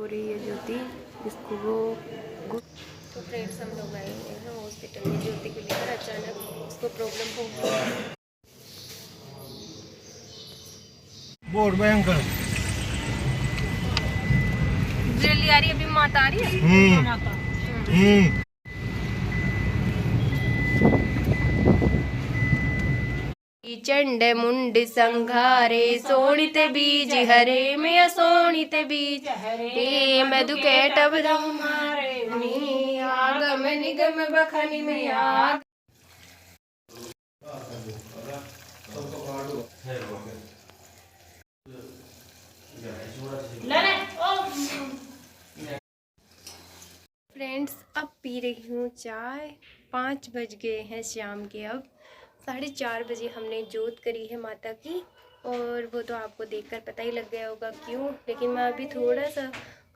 हो रही है ज्योति, इसको वो तो फ्रेंड्स हम लोग आए हुए हैं हॉस्पिटल में ज्योति को लेकर। अचानक उसको प्रॉब्लम हो गई। बहुत भयंकर जल्दी आ रही है, अभी माता आ रही है। चंड मुंड संघारे सोनित बीज हरे में असोनित बीज हरे मधु कैटब हमारे आगम निगम बखनि में आग। फ्रेंड्स अब पी रही हूँ चाय। 5 बज गए हैं शाम के। अब 4:30 बजे हमने जोत करी है माता की, और वो तो आपको देखकर पता ही लग गया होगा क्यों। लेकिन मैं अभी थोड़ा सा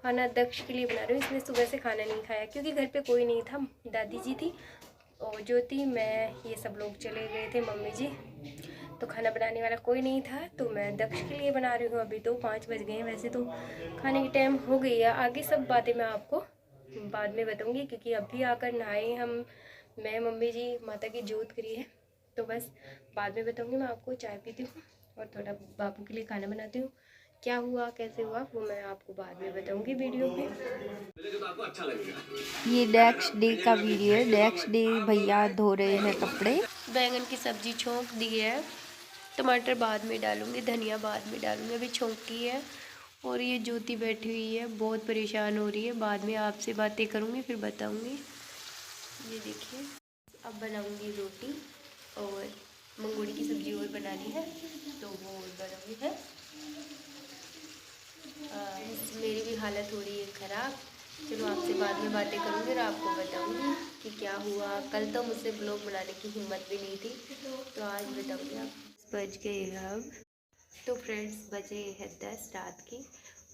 खाना दक्ष के लिए बना रही हूँ। इसने सुबह से खाना नहीं खाया क्योंकि घर पे कोई नहीं था। दादी जी थी और ज्योति, मैं, ये सब लोग चले गए थे, मम्मी जी, तो खाना बनाने वाला कोई नहीं था। तो मैं दक्ष के लिए बना रही हूँ। अभी तो 5 बज गए हैं, वैसे तो खाने की टाइम हो गई है। आगे सब बातें मैं आपको बाद में बताऊंगी क्योंकि अभी आकर नहाए हम, मैं, मम्मी जी, माता की जोत करी है, तो बस बाद में बताऊंगी। मैं आपको चाय पीती हूँ और थोड़ा बाबू के लिए खाना बनाती हूँ। क्या हुआ कैसे हुआ वो मैं आपको बाद में बताऊंगी वीडियो में। ये नेक्स्ट डे का वीडियो है। नेक्स्ट डे भैया धो रहे हैं कपड़े। बैंगन की सब्जी छोंक दी है, टमाटर बाद में डालूंगी, धनिया बाद में डालूंगी, अभी छोंकी है। और ये ज्योति बैठी हुई है, बहुत परेशान हो रही है। बाद में आपसे बातें करूंगी फिर बताऊंगी। ये देखिए, अब बनाऊंगी रोटी और मंगोड़ी की सब्जी और बनानी है, तो वो और बनाऊंगी है। मेरी भी हालत हो रही है ख़राब। चलो आपसे बाद में बातें करूँगी और आपको बताऊँगी कि क्या हुआ। कल तो मुझसे ब्लॉग बनाने की हिम्मत भी नहीं थी, तो आज बताऊँगी। आप बज गए अब, तो फ्रेंड्स बजे हैं 10 रात के,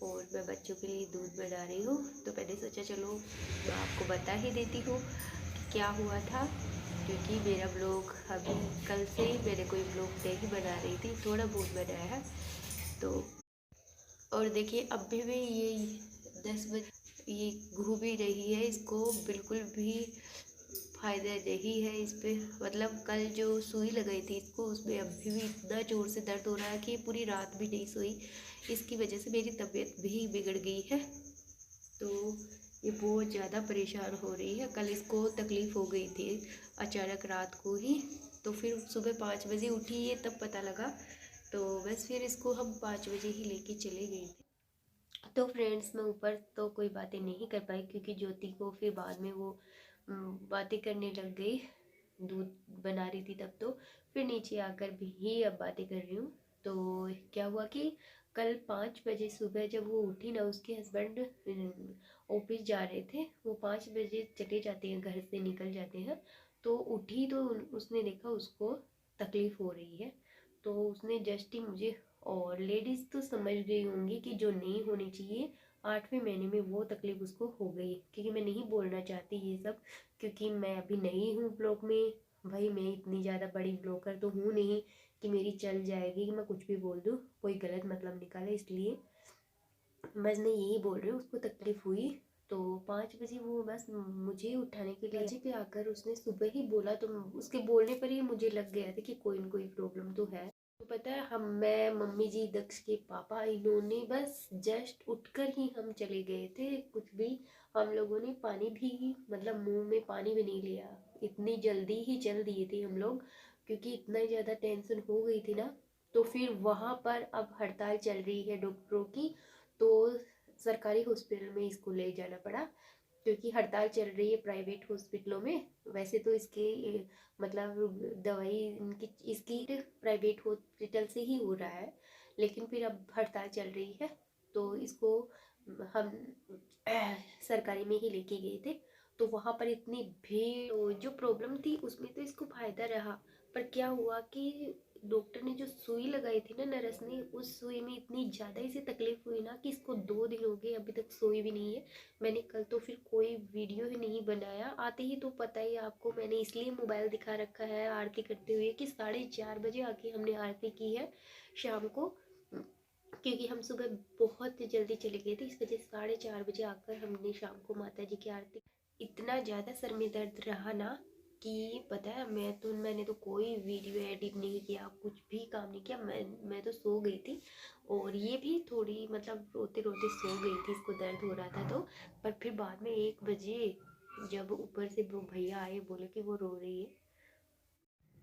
और मैं बच्चों के लिए दूध बना रही हूँ। तो मैंने सोचा चलो मैं आपको बता ही देती हूँ कि क्या हुआ था, क्योंकि मेरा ब्लॉग अभी कल से ही मैंने कोई ब्लॉग नहीं बना रही थी, थोड़ा बहुत बनाया है। तो और देखिए अभी भी ये 10 बजे ये घूम ही रही है, इसको बिल्कुल भी फ़ायदा नहीं है इस पे। मतलब कल जो सुई लगाई थी इसको, उसमें अभी भी इतना ज़ोर से दर्द हो रहा है कि पूरी रात भी नहीं सोई। इसकी वजह से मेरी तबीयत भी बिगड़ गई है, तो ये बहुत ज़्यादा परेशान हो रही है। कल इसको तकलीफ़ हो गई थी अचानक रात को ही, तो फिर सुबह 5 बजे उठी है तब पता लगा। तो बस फिर इसको हम 5 बजे ही लेके चले गए थे। तो फ्रेंड्स मैं ऊपर तो कोई बातें नहीं कर पाई क्योंकि ज्योति को फिर बाद में वो बातें करने लग गई, दूध बना रही थी तब। तो फिर नीचे आकर भी अब बातें कर रही हूँ। तो क्या हुआ कि कल 5 बजे सुबह जब वो उठी ना, उसके हस्बैंड ऑफिस जा रहे थे। वो 5 बजे चले जाते हैं, घर से निकल जाते हैं। तो उठी तो उसने देखा उसको तकलीफ़ हो रही है, तो उसने जस्ट ही मुझे, और लेडीज़ तो समझ गई होंगी कि जो नहीं होनी चाहिए, 8वें महीने में वो तकलीफ़ उसको हो गई। क्योंकि मैं नहीं बोलना चाहती ये सब, क्योंकि मैं अभी नहीं हूँ ब्लॉग में। भाई मैं इतनी ज़्यादा बड़ी ब्लॉगर तो हूँ नहीं कि मेरी चल जाएगी कि मैं कुछ भी बोल दूँ, कोई गलत मतलब निकाले। इसलिए बस मैं यही बोल रही हूँ, उसको तकलीफ़ हुई। तो 5 बजे वो बस मुझे उठाने के लिए पे आकर उसने सुबह ही बोला, तो उसके बोलने पर ही मुझे लग गया था कि कोई न कोई प्रॉब्लम तो है। तो पता है, मैं, मम्मी जी, दक्ष के पापा, इन्होंने बस जस्ट उठकर ही हम चले गए थे। कुछ भी हम लोगों ने पानी भी, मतलब मुंह में पानी भी नहीं लिया, इतनी जल्दी ही चल दिए थे हम लोग, क्योंकि इतना ज़्यादा टेंशन हो गई थी ना। तो फिर वहाँ पर अब हड़ताल चल रही है डॉक्टरों की, तो सरकारी हॉस्पिटल में इसको ले जाना पड़ा क्योंकि हड़ताल चल रही है प्राइवेट हॉस्पिटलों में। वैसे तो इसके मतलब दवाई इनकी इसकी प्राइवेट हॉस्पिटल से ही हो रहा है, लेकिन फिर अब हड़ताल चल रही है तो इसको हम सरकारी में ही लेके गए थे। तो वहाँ पर इतनी भीड़, जो प्रॉब्लम थी उसमें तो इसको फायदा रहा, पर क्या हुआ कि डॉक्टर ने जो सुई लगाई थी ना, नर्स ने, उस सुई में इतनी ज़्यादा इसे तकलीफ हुई ना कि इसको 2 दिन हो गए अभी तक सोई भी नहीं है। मैंने कल तो फिर कोई वीडियो ही नहीं बनाया, आते ही तो पता ही आपको, मैंने इसलिए मोबाइल दिखा रखा है आरती करते हुए कि 4:30 बजे आके हमने आरती की है शाम को। क्योंकि हम सुबह बहुत जल्दी चले गए थे, इस वजह से 4:30 बजे आकर हमने शाम को माता जी की आरती। इतना ज़्यादा सर में दर्द रहा ना कि पता है, मैंने तो कोई वीडियो एडिट नहीं किया, कुछ भी काम नहीं किया। मैं तो सो गई थी, और ये भी थोड़ी मतलब रोते रोते सो गई थी, इसको दर्द हो रहा था तो। पर फिर बाद में 1 बजे जब ऊपर से वो भैया आए, बोले कि वो रो रही है,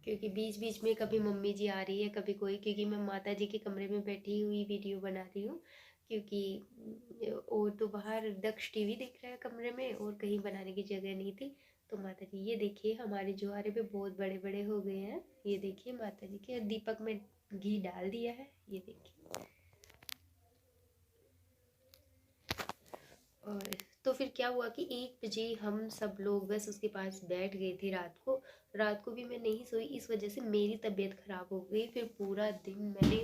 क्योंकि बीच बीच में कभी मम्मी जी आ रही है, कभी कोई, क्योंकि मैं माता जी के कमरे में बैठी हुई वीडियो बना रही हूँ। क्योंकि और तो बाहर दक्ष टीवी देख रहा है कमरे में, और कहीं बनाने की जगह नहीं थी। तो माता जी, ये देखिए हमारे जोहारे पे बहुत बड़े बड़े हो गए हैं, ये देखिए माता जी के, दीपक में घी डाल दिया है, ये देखिए। और तो फिर क्या हुआ कि 1 बजे हम सब लोग बस उसके पास बैठ गए थे। रात को भी मैं नहीं सोई, इस वजह से मेरी तबीयत ख़राब हो गई। फिर पूरा दिन मैंने,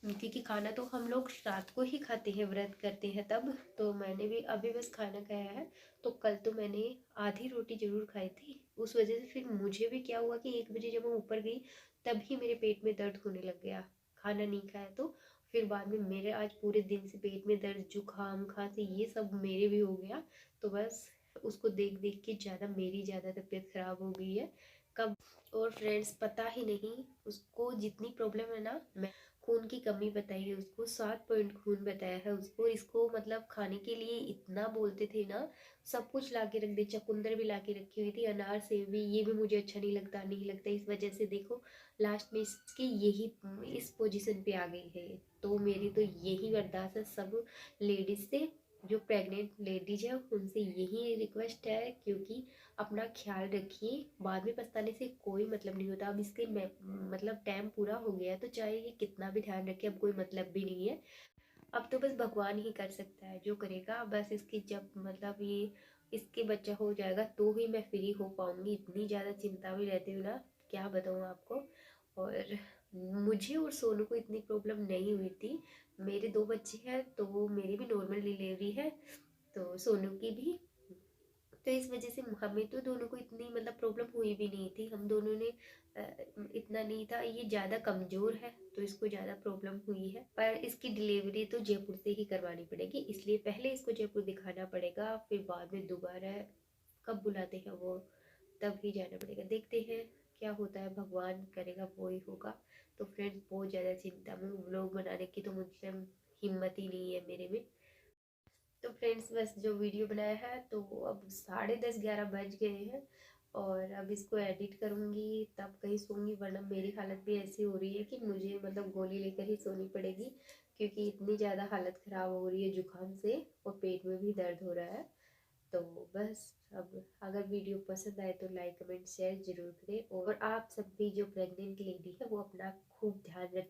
क्योंकि खाना तो हम लोग रात को ही खाते हैं, व्रत करते हैं तब, तो मैंने भी अभी बस खाना खाया है। तो कल तो मैंने आधी रोटी ज़रूर खाई थी, उस वजह से फिर मुझे भी क्या हुआ कि 1 बजे जब मैं ऊपर गई, तभी मेरे पेट में दर्द होने लग गया, खाना नहीं खाया तो। फिर बाद में मेरे आज पूरे दिन से पेट में दर्द, जुकाम, खांसी, ये सब मेरे भी हो गया। तो बस उसको देख देख के मेरी ज़्यादा तबीयत ख़राब हो गई है कब। और फ्रेंड्स, पता ही नहीं उसको जितनी प्रॉब्लम है ना, मैं खून की कमी बताई है उसको, 7 पॉइंट खून बताया है उसको। इसको मतलब खाने के लिए इतना बोलते थे ना, सब कुछ ला के रख दे, चुकंदर भी ला के रखी हुई थी, अनार सेब भी, ये भी मुझे अच्छा नहीं लगता। इस वजह से देखो लास्ट में इसकी यही इस पोजीशन पे आ गई है। तो मेरी तो यही अरदास है सब लेडीज से, जो प्रेग्नेंट लेडीज है उनसे यही रिक्वेस्ट है, क्योंकि अपना ख्याल रखिए, बाद में पछताने से कोई मतलब नहीं होता। अब इसके मतलब टाइम पूरा हो गया है, तो चाहे ये कितना भी ध्यान रखे, अब कोई मतलब भी नहीं है। अब तो बस भगवान ही कर सकता है जो करेगा। बस इसकी जब मतलब ये इसके बच्चा हो जाएगा तो ही मैं फ्री हो पाऊंगी, इतनी ज़्यादा चिंता में रहती हूँ ना, क्या बताऊँ आपको। और मुझे और सोनू को इतनी प्रॉब्लम नहीं हुई थी, मेरे 2 बच्चे हैं तो मेरी भी नॉर्मल डिलीवरी है, तो सोनू की भी। तो इस वजह से हमें तो दोनों को इतनी मतलब प्रॉब्लम हुई भी नहीं थी, हम दोनों ने इतना नहीं था। ये ज़्यादा कमज़ोर है तो इसको ज़्यादा प्रॉब्लम हुई है, पर इसकी डिलीवरी तो जयपुर से ही करवानी पड़ेगी, इसलिए पहले इसको जयपुर दिखाना पड़ेगा, फिर बाद में दोबारा कब बुलाते हैं वो, तब ही जाना पड़ेगा। देखते हैं क्या होता है, भगवान करेगा वो ही होगा। तो फ्रेंड्स, बहुत ज़्यादा चिंता में, व्लॉग बनाने की तो मुझसे हिम्मत ही नहीं है मेरे में। तो फ्रेंड्स, बस जो वीडियो बनाया है तो अब 10:30-11 बज गए हैं, और अब इसको एडिट करूँगी तब कहीं सोऊंगी, वरना मेरी हालत भी ऐसी हो रही है कि मुझे मतलब गोली लेकर ही सोनी पड़ेगी, क्योंकि इतनी ज़्यादा हालत ख़राब हो रही है जुकाम से, और पेट में भी दर्द हो रहा है। तो बस, अब अगर वीडियो पसंद आए तो लाइक कमेंट शेयर ज़रूर करें, और आप सब भी जो प्रेग्नेंट लेडी है वो अपना खूब ध्यान रखें।